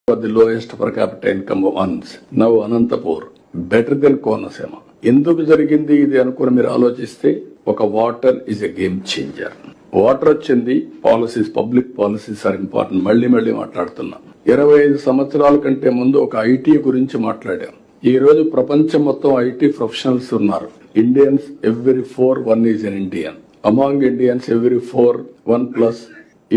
the lowest per capita income once. Now Anantapur, better than Konasema. ఎందుకు జరిగింది ఇది అనుకుని మీరు ఆలోచిస్తే ఒక water is a game changer. Water వచ్చింది, policies, public policies are important. మళ్ళీ మాట్లాడుతున్నా. 25 సంవత్సరాల కంటే ముందు ఒక ఐటీ గురించి మాట్లాడాం. ఈ రోజు ప్రపంచం మొత్తం ఐటీ ప్రొఫెషనల్స్ ఉన్నారు. Indians every 4 1 is N Indian. Among Indians every 4 1+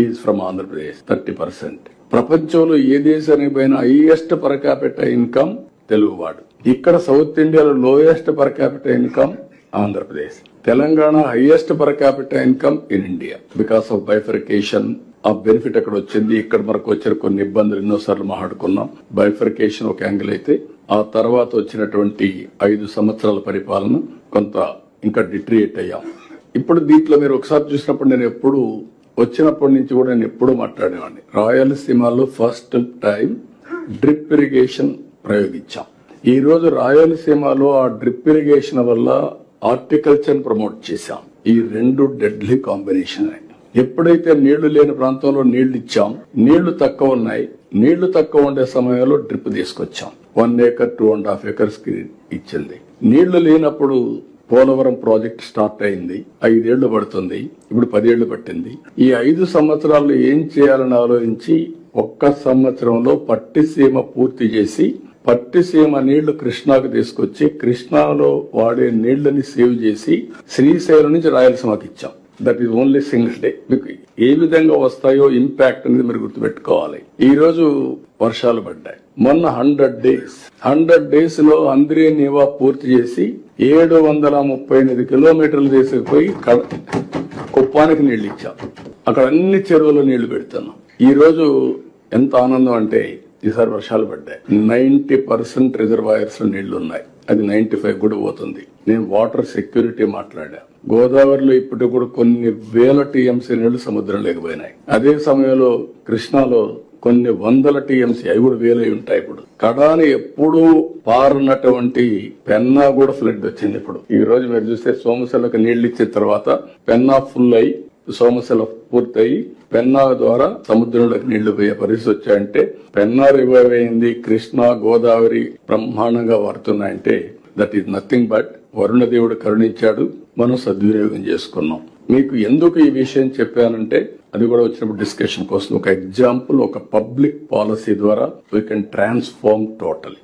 is from Andhra Pradesh, 30%. ప్రపంచంలో ఏ దేశానికి పోయినా హైయెస్ట్ పర్ క్యాపిటల్ ఇన్కమ్ తెలుగువాడు. ఇక్కడ సౌత్ ఇండియాలో lowest per capital income Andhra Pradesh. Telangana highest per capital income in India. Because of bifurcation ఆ బెనిఫిట్ అక్కడ వచ్చింది. ఇక్కడ మనకు వచ్చిన కొన్ని ఇబ్బందులు ఎన్నోసార్లు మాట్లాడుకున్నాం. బైఫర్కేషన్ ఒక యాంగిల్ అయితే, ఆ తర్వాత వచ్చినటువంటి 5 సంవత్సరాల పరిపాలన కొంత ఇంకా డిట్రియేట్ అయ్యాం. ఇప్పుడు దీంట్లో మీరు ఒకసారి చూసినప్పుడు నేను ఎప్పుడు వచ్చినప్పటి నుంచి కూడా నేను ఎప్పుడూ మాట్లాడేవాడిని. రాయలసీమలో ఫస్ట్ టైం డ్రిప్ ఇరిగేషన్ ప్రయోగించాం. ఈ రోజు రాయలసీమలో ఆ డ్రిప్ ఇరిగేషన్ వల్ల హార్టికల్చర్ ప్రమోట్ చేశాం. ఈ 2 డెడ్లీ కాంబినేషన్. ఎప్పుడైతే నీళ్లు లేని ప్రాంతంలో నీళ్లు ఇచ్చాం, నీళ్లు తక్కువ ఉన్నాయి, నీళ్లు తక్కువ ఉండే సమయంలో డ్రిప్ తీసుకొచ్చాం. 1 acre 2.5 acres కి ఇచ్చింది. నీళ్లు లేనప్పుడు పోలవరం ప్రాజెక్ట్ స్టార్ట్ అయింది. 5 ఏళ్లు పడుతుంది, ఇప్పుడు 10 ఏళ్లు పట్టింది. ఈ 5 సంవత్సరాలు ఏం చేయాలని ఆలోచించి 1 సంవత్సరంలో పట్టిసీమ పూర్తి చేసి, పట్టిసీమ నీళ్లు కృష్ణాకు తీసుకొచ్చి, కృష్ణాలో వాడే నీళ్లని సేవ్ చేసి శ్రీశైలం నుంచి రాయలసీమకి ఇచ్చాం. That is only single day. మీకు ఏ విధంగా వస్తాయో ఇంపాక్ట్ అనేది మీరు గుర్తుపెట్టుకోవాలి. ఈ రోజు వర్షాలు పడ్డాయి. మొన్న 100 డేస్ లో అంద్రే నీవా పూర్తి చేసి 738 కిలోమీటర్లు తీసుకుపోయి కుప్పానికి నీళ్లు ఇచ్చాం. అక్కడ అన్ని చెరువుల్లో నీళ్లు పెడుతున్నాం. ఈ రోజు ఎంత ఆనందం అంటే ఈసారి వర్షాలు పడ్డాయి. 90% రిజర్వాయర్స్ లో నీళ్లు ఉన్నాయి. అది 95 కూడా పోతుంది. నేను వాటర్ సెక్యూరిటీ మాట్లాడా. గోదావరిలో ఇప్పటికి కూడా కొన్ని వేల టీఎంసీ నీళ్లు సముద్రం లేకపోయినాయి. అదే సమయంలో కృష్ణాలో కొన్ని వందల టీఎంసీ, అవి కూడా వేలై ఉంటాయి. ఇప్పుడు కడాని ఎప్పుడూ పారనటువంటి పెన్నా కూడా ఫ్లడ్ వచ్చింది. ఇప్పుడు ఈ రోజు మీరు చూస్తే సోమశిలకు నీళ్లు ఇచ్చిన తర్వాత పెన్నా ఫుల్ అయి, సోమశిల పూర్తయి పెన్నా ద్వారా సముద్రంలోకి నీళ్లు పోయే పరిస్థితి వచ్చాయంటే, పెన్నా రివైవ్ అయింది, కృష్ణా గోదావరి బ్రహ్మాండంగా వాడుతున్నాయంటే that is nothing but Varuna దేవుడు కరుణించాడు, మనం సద్వినియోగం చేసుకున్నాం. మీకు ఎందుకు ఈ విషయం చెప్పానంటే, అది కూడా వచ్చినప్పుడు డిస్కషన్ కోసం ఒక ఎగ్జాంపుల్, ఒక పబ్లిక్ పాలసీ ద్వారా వీ కెన్ ట్రాన్స్ఫార్మ్ టోటల్.